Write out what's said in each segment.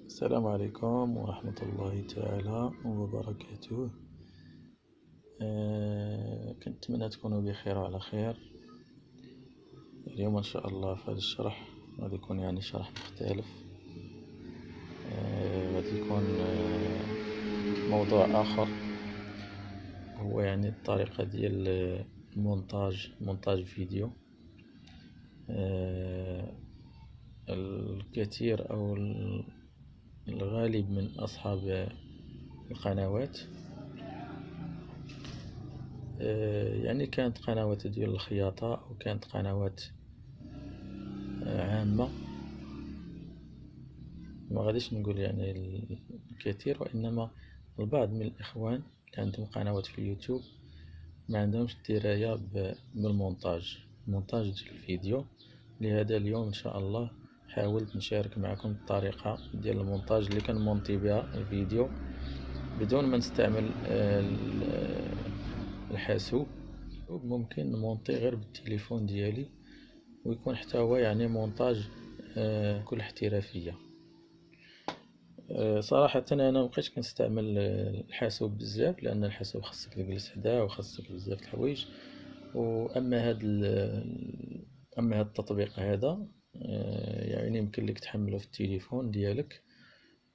السلام عليكم ورحمة الله تعالى وبركاته. كنتمنى تكونوا بخير وعلى خير. اليوم إن شاء الله في هذا الشرح غادي يكون شرح مختلف. غادي يكون موضوع آخر، هو الطريقة ديال مونتاج فيديو. الكثير أو الغالب من أصحاب القنوات كانت قنوات ديال الخياطة أو كانت قنوات عامة. ما غاديش نقول الكثير، وإنما البعض من الإخوان اللي عندهم قنوات في اليوتيوب ما عندهمش دراية بالمونتاج ديال الفيديو. لهذا اليوم إن شاء الله حاولت نشارك معكم الطريقة ديال المونتاج اللي كنمونتي بها الفيديو بدون ما نستعمل الحاسوب. ممكن نمونتي غير بالتليفون ديالي ويكون حتى هو مونتاج كل احترافية. صراحة أنا مبقيتش كنستعمل الحاسوب بزاف، لأن الحاسوب خاصك تجلس حداه وخاصك بزاف د الحوايج. وأما هاد التطبيق هذا يمكن لك تحمله في التليفون ديالك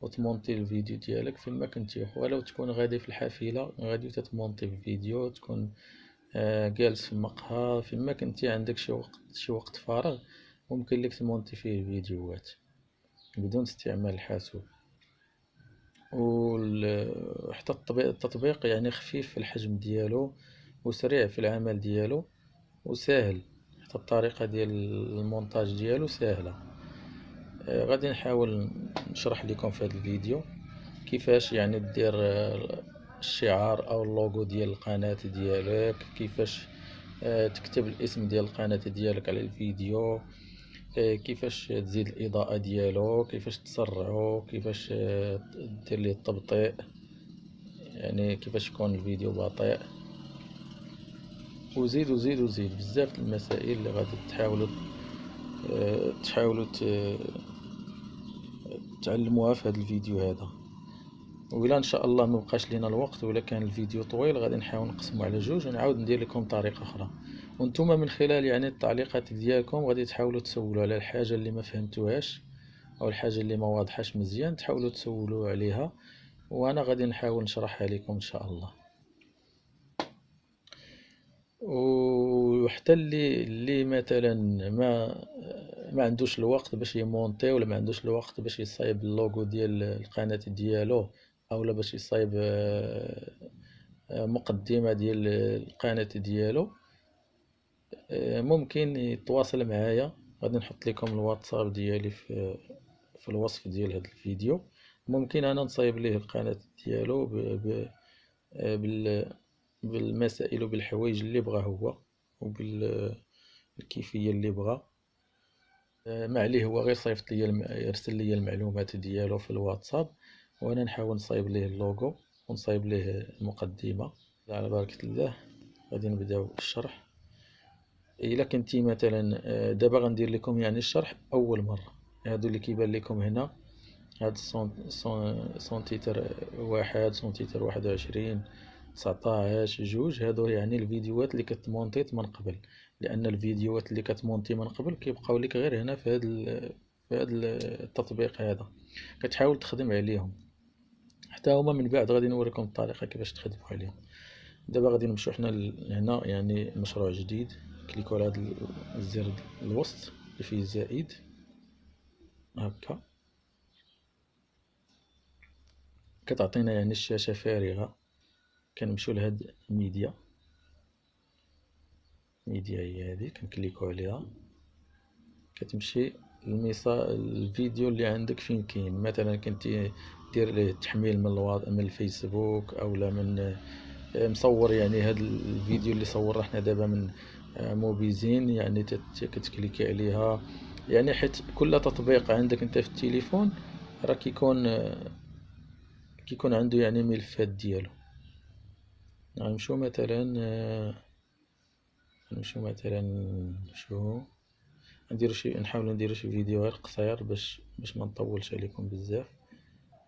وتمونتي الفيديو ديالك فيما كنتي، ولو تكون غادي في الحافلة غادي تتمونتي الفيديو، تكون جالس في مقهى فيما كنتي عندك شي وقت فارغ، ممكن لك تمونتي فيه الفيديوهات بدون استعمال الحاسوب. وحتى التطبيق خفيف في الحجم ديالو وسريع في العمل ديالو وسهل، حتى الطريقة ديال المونتاج ديالو سهلة. غادي نحاول نشرح لكم في هذا الفيديو كيفاش دير الشعار او اللوغو ديال القناة ديالك، كيفاش تكتب الاسم ديال القناة ديالك على الفيديو، كيفاش تزيد الإضاءة ديالو، كيفاش تسرعو، كيفاش دير ليه التبطيء، كيفاش يكون الفيديو بطيء، وزيد وزيد وزيد بزاف المسائل اللي غادي تحاولوا تعلموها في هذا الفيديو هذا. وإلا ان شاء الله ما بقاش لينا الوقت ولا كان الفيديو طويل غادي نحاول نقسمه على جوج ونعاود ندير لكم طريقه اخرى، وانتم من خلال التعليقات ديالكم غادي تحاولوا تسولوا على الحاجه اللي ما فهمتوهاش او الحاجه اللي ما واضحاش مزيان، تحاولوا تسولوا عليها وانا غادي نحاول نشرحها لكم ان شاء الله. وحتى اللي مثلا ما عندوش الوقت باش يمونتي، ولا ما عندوش الوقت باش يصايب اللوغو ديال القناه ديالو، اولا باش يصايب مقدمه ديال القناه ديالو، ممكن يتواصل معايا. غادي نحط لكم الواتساب ديالي في الوصف ديال هذا الفيديو. ممكن انا نصايب ليه القناه ديالو بالمسائل وبالحوايج اللي بغا هو وبالكيفيه اللي بغا. ما عليه هو غير صيفط لي يرسل لي المعلومات ديالو في الواتساب، وانا نحاول نصايب ليه اللوغو ونصايب ليه المقدمه. على بركه الله غادي نبداو الشرح. الا كنتي مثلا دابا غندير لكم الشرح اول مره، هادو اللي كيبان لكم هنا، هاد سونتيتر واحد، سونتيتر 21، 19، جوج، هادو الفيديوهات اللي كتمونتيت من قبل، لان الفيديوهات اللي كتمونتي من قبل كيبقاو لك غير هنا في هاد التطبيق هذا، كتحاول تخدم عليهم حتى هما من بعد غادي نوريكم الطريقه كيفاش تخدموا عليهم. دابا غادي نمشيو حنا هنا مشروع جديد، كليكوا على هذا الزر الوسط اللي فيه زائد هكا، كتعطينا الشاشه فارغه. كنمشيو لهاد ميديا هي هذه، كنكليكو عليها، كتمشي الفيديو اللي عندك فين كاين. مثلا كنتي دير ليه تحميل من الفيسبوك اولا من مصور هاد الفيديو اللي صورنا حنا دابا من موبيزين، كتكليكي عليها. حيت كل تطبيق عندك انت في التليفون راه كيكون عنده ملفات ديالو. غنمشيو مثلا نحاولوا نديرو شي فيديو غير قصير باش ما نطولش عليكم بزاف.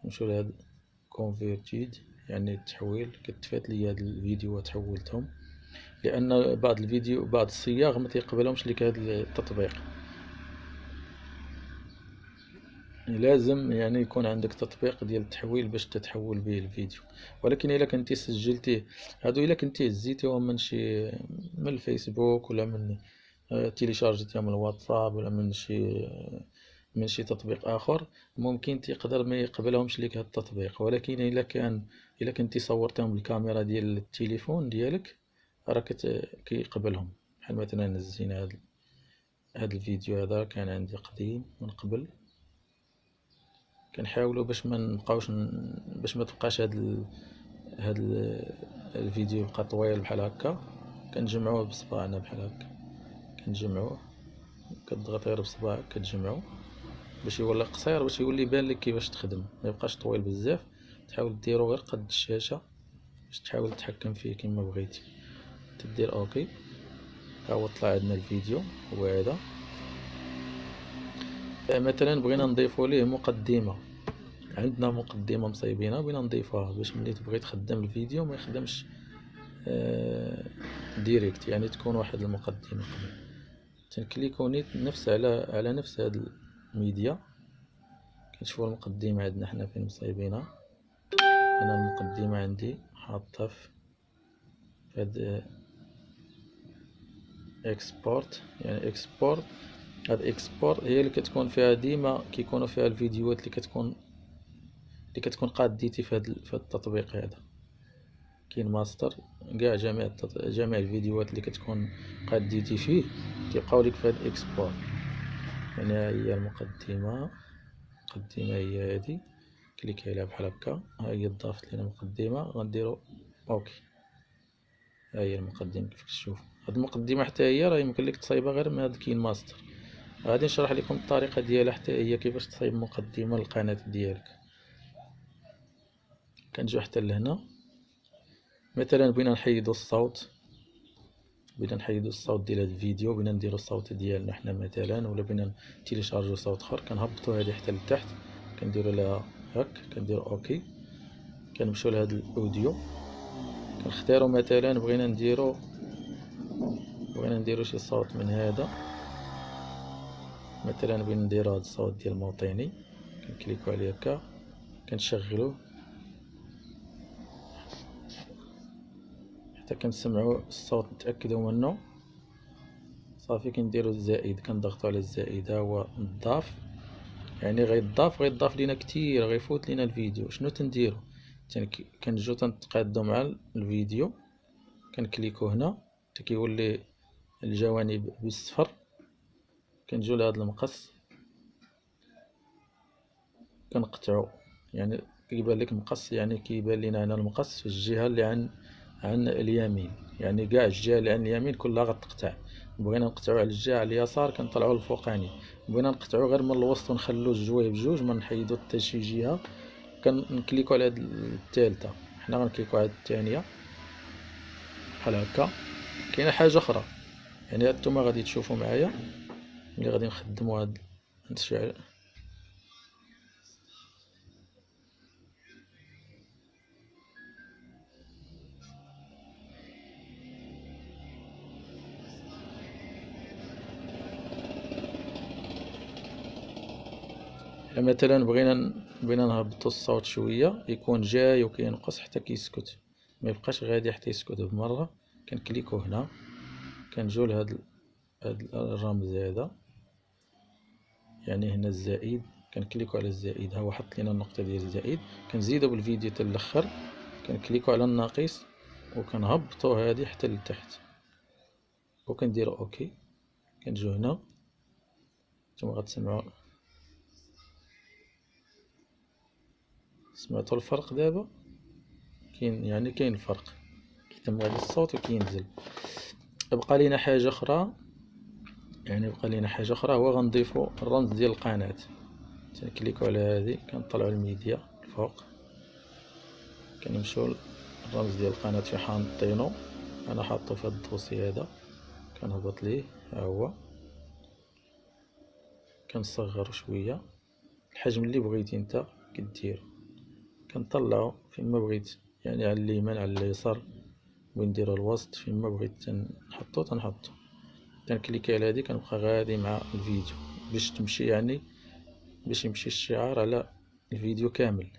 نمشيو لهاد كونفيرتيد يعني التحويل. كتفات لي هاد الفيديوهات حولتهم، لان بعض الفيديو بعض الصياغ ما تيقبلهمش ليك هاد التطبيق. لازم يعني يكون عندك تطبيق ديال التحويل باش تتحول به الفيديو. ولكن الا كنتي سجلتيه، هادو الا كنتي هزيتيهم من الفيسبوك ولا من تيليشارجيتيهم من الواتساب ولا من شي تطبيق اخر، ممكن تقدر ما يقبلهمش ليك هاد التطبيق. ولكن الا كنتي صورتهم بالكاميرا ديال التليفون ديالك راه كيقبلهم. بحال مثلا هزينا هاد الفيديو هذا كان عندي قديم من قبل. كنحاولوا باش ما تبقاش هاد الفيديو يبقى طويل بحال هكا. كنجمعوه بصباعنا بحال هكا، كنجمعوه، كتضغط غير بصباعك كتجمعو باش يولي قصير، باش يولي يبان لك كيفاش تخدم، ما يبقاش طويل بزاف. تحاول ديرو غير قد الشاشة باش تحاول تتحكم فيه كما بغيتي. تدير اوكي. ها هو طلع عندنا الفيديو هو هذا. مثلا بغينا نضيفو ليه مقدمة، عندنا مقدمة مصايبينها بغينا نضيفوها باش ملي تبغي تخدم الفيديو ما يخدمش ديريكت، يعني تكون واحد المقدمة قبل. تنكليكو نفس على نفس هاد الميديا. كنشوفو المقدمة عندنا حنا فين مصايبينها. انا المقدمة عندي حاطها في هاد اكسبورت، يعني اكسبورت. هاد اكسبورت هي اللي كتكون فيها ديما كيكونوا فيها الفيديوهات اللي كتكون قاد ديتي في هاد التطبيق هذا. كاين ماستر، كاع جميع الفيديوهات اللي كتكون قاد ديتي فيه كيبقاو لك في هاد اكسبورت. يعني ها هي المقدمة هي هادي. كليك عليها بحال هكا، ها هي ضافت لنا مقدمة. غنديرو اوكي. ها هي المقدمة كيف كتشوف. هاد المقدمة حتى هي راه يمكن لك تصايبها غير من هاد كاين ماستر. غادي نشرح لكم الطريقة ديالها حتى هي كيفاش تصايب مقدمة للقناة ديالك. كنجيو حتى لهنا. مثلا بغينا نحيدو الصوت، ديال هاد الفيديو، بغينا نديرو الصوت ديالنا حنا مثلا، ولا بغينا تيليشارجيو صوت اخر. كنهبطو هادي حتى لتحت، كنديرو لها هاك، كنديرو اوكي. كنمشيو لهاد الاوديو، كنختارو مثلا بغينا نديرو شي صوت من هذا. مثلا بغينا نديرو هاد الصوت ديال الموطيني. كنكليكو عليه هكا، كنشغلوه حتى كنسمعو الصوت نتاكدو منه. صافي كنديرو الزائد، كنضغطو على الزائد، ها هو نضاف. يعني غيضاف لينا كتير، غيفوت لينا الفيديو. شنو تنديرو؟ كنجيو تنتقادو مع الفيديو، كنكليكو هنا حتى كيولي الجوانب بالصفر. كنجيو لهاد المقص كنقطعو، يعني كيبان لك مقص، يعني كيبان لينا هنا المقص في الجهة اللي عن اليمين. يعني كاع الجهة اللي عن اليمين كلها غتقطع. بغينا نقطعو على الجهة اليسار كنطلعو الفوقاني. بغينا نقطعو غير من الوسط ونخلو الجويه بجوج، ما نحيدو حتى شي جهة. كنكليكو على هاد الثالثة، حنا غنكليكو على الثانية بحال هكا. كاينه حاجة أخرى، يعني هانتوما غادي تشوفو معايا ملي غادي نخدمو هاد نشعل. مثلا بغينا نهبطو الصوت شوية، يكون جاي وكينقص حتى كيسكت، ما يبقاش غادي حتى يسكت بمرة. كنكليكو هنا، كنجيو لهاد الرمز هذا، يعني هنا الزائد. كنكليكو على الزائد، ها هو حط لينا النقطة ديال الزائد. كنزيدو بالفيديو حتى الاخر، كنكليكو على الناقص وكنهبطو هادي حتى لتحت وكنديرو اوكي. كنجيو هنا، نتوما غتسمعو، سمعتو الفرق دابا؟ كاين الفرق، كيتم غادي الصوت وكينزل. بقى لينا حاجة أخرى، هو غنضيفو الرمز ديال القناة. تنكليكو على هذه، كنطلعو الميديا الفوق، كنمشيو الرمز ديال القناة في حانطينو. أنا حاطو في هاد الدوسي هذا، كنهبط ليه، ها هو. كنصغر شوية الحجم اللي بغيتي نتا كدير. كنطلعو فين ما بغيت، يعني على اليمين على اليسار، وين نديرو الوسط، فين ما بغيت تنحطو. كنكليكي على هادي كنبقى غادي مع الفيديو باش تمشي، يعني باش يمشي الشعار على الفيديو كامل.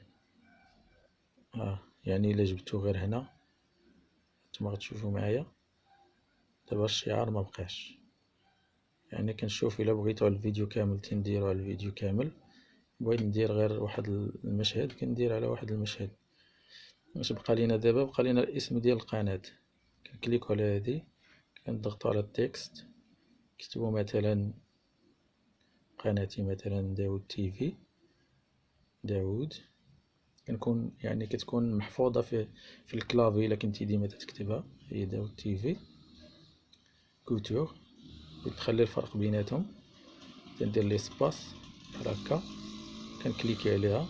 يعني الا جبتو غير هنا نتوما غتشوفو معايا دابا الشعار ما بقاش. يعني كنشوف الا بغيتو على الفيديو كامل تنديرو على الفيديو كامل، بغيت ندير غير واحد المشهد كندير على واحد المشهد. واش بقى لينا دابا؟ بقى لينا الاسم ديال القناة. كنكليكو على هادي، كنضغطو على التكست، كتبو مثلا قناتي مثلا داود تيفي، داود. كنكون يعني كتكون محفوظة في الكلافي الا كنتي ديما تكتبها، هي داود تيفي كوتور. تخلي الفرق بيناتهم، تندير لي سباس بحال هكا، كنكليكي عليها،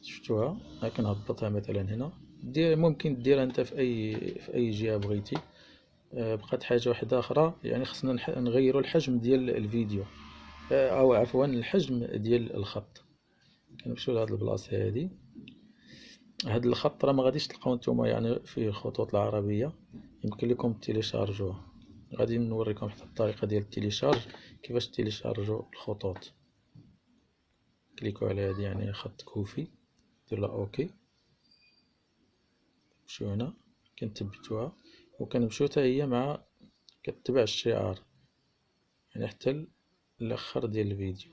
شفتوها؟ كنهبطها مثلا هنا. ممكن ديرها انت في اي جهة بغيتي. بقات حاجة واحدة اخرى، يعني خصنا نغيروا الحجم ديال الفيديو، او عفوا الحجم ديال الخط. كنمشيو لهاد البلاصة هادي. هاد الخط راه ما غاديش تلقاو نتوما يعني في الخطوط العربية، يمكن لكم تيليشارجوه. غادي نوريكم حتى الطريقة ديال التيليشارج، كيفاش تيليشارجو الخطوط. كليكو على هادي يعني خط كوفي، دير لها اوكي. نمشيو هنا كنثبتوها، وكنمشيو حتى هي مع كتبع الشعار، يعني حتى الاخر ديال الفيديو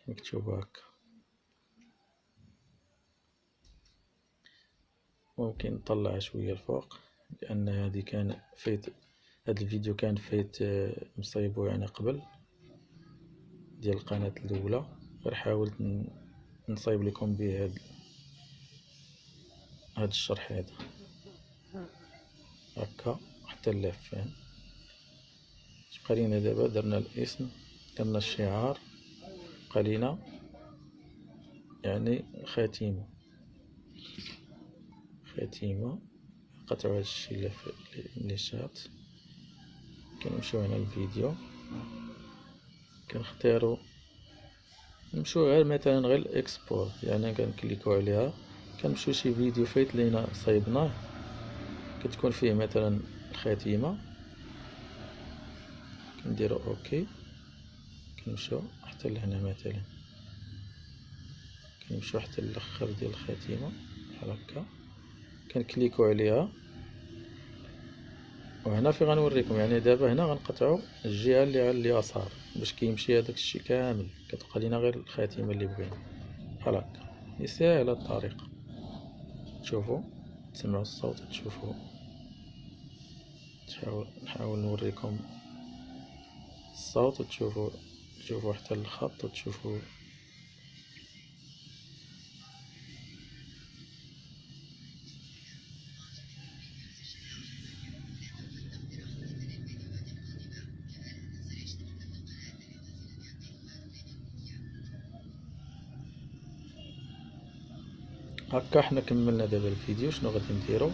مكتوب هكا. ممكن نطلع شوية الفوق، لان هادي كان فايت، هاد الفيديو كان فايت مصايبو يعني قبل ديال القناة الاولى. غير حاولت نصايب لكم به هاد الشرح هذا هكا حتى اللافين. بقى لينا دابا درنا الاسم، درنا الشعار، بقى لينا يعني خاتيمة. قطعوا هاد الشي اللي شات. كنمشيو هنا الفيديو، كنختارو نمشيو غير مثلا غير الاكسبور، يعني كنكليكو عليها. كنمشيو شي فيديو فايت لينا صايبناه، كتكون فيه مثلا الخاتمة، كنديرو اوكي. كنمشيو حتى لهنا مثلا، كنمشيو حتى الاخر ديال الخاتمة بحال هكا، كنكليكو عليها. وهنا في غنوريكم، يعني دابا هنا غنقطعو الجهة اللي على اليسار باش كيمشي هداك الشي كامل، كتبقى لينا غير الخاتمة اللي بغينا بحال هكا. ساهلة الطريقة، تشوفوا تسمعوا الصوت، تشوفوا. نحاول نوريكم الصوت تشوفوا حتى الخط وتشوفوا. هكا حنا كملنا دابا الفيديو. شنو غادي نديرو؟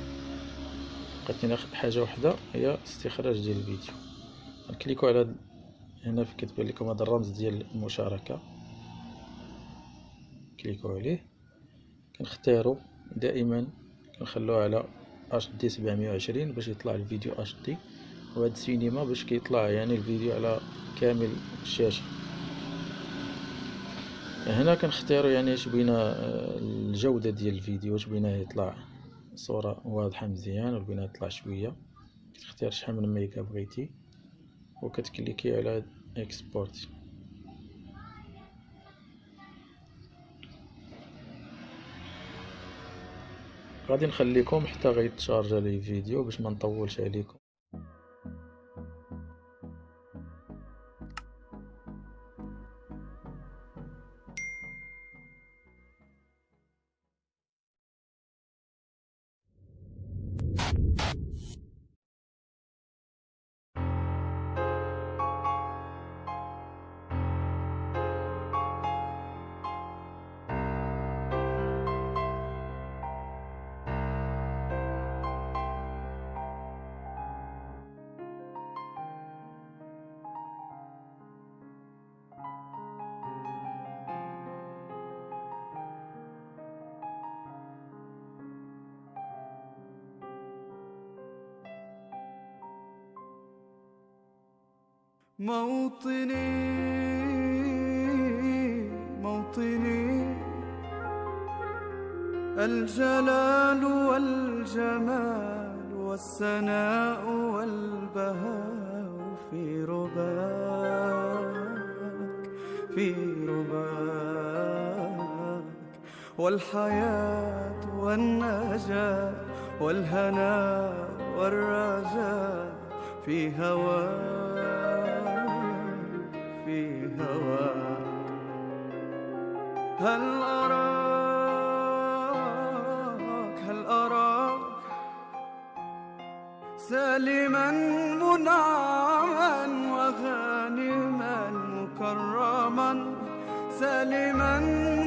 بقات لينا حاجة وحدة، هي استخراج ديال الفيديو. نكليكو على هنا في كتبان لكم هذا الرمز ديال المشاركة، كليكو عليه. كنختارو دائما كنخلوه على اش دي 720 باش يطلع الفيديو اش دي، وهاد السينما باش كيطلع يعني الفيديو على كامل الشاشة. هنا كنختارو يعني اش بغينا الجودة ديال الفيديو، اش بغينا يطلع صورة واضحة مزيان، ولا بغينا يطلع شوية. كتختار شحال من ميجا بغيتي، وكتكليكي على اكسبورت. غادي نخليكم حتى غيتشارجا لي الفيديو باش ما نطولش عليكم. موطني موطني، الجلال والجمال والسناء والبهاء في رباك، في رباك، والحياة والنجاة والهناء والرجاء في هواك، في هواك. هل أراك سالما منعما وغانما مكرما، سالما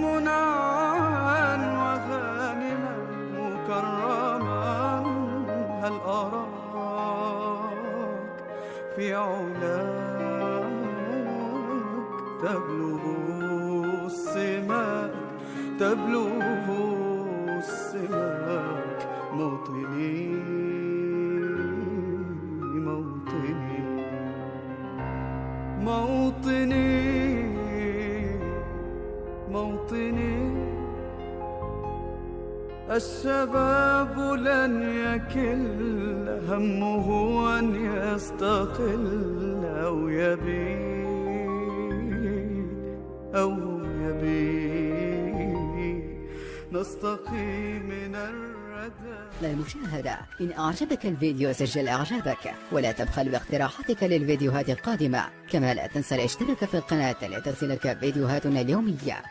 منعما وغانما مكرما. هل أراك في علاك تبلغ السماء، تبلغ السماء. موطني موطني موطني موطني، الشباب لن يكل همه أن يستقل أو يبيد، أو يبيد، نستقي من الردى. للمشاهدة، إن أعجبك الفيديو سجل إعجابك، ولا تبخل باقتراحاتك للفيديوهات القادمة. كما لا تنسى الاشتراك في القناة لتصلك فيديوهاتنا اليومية.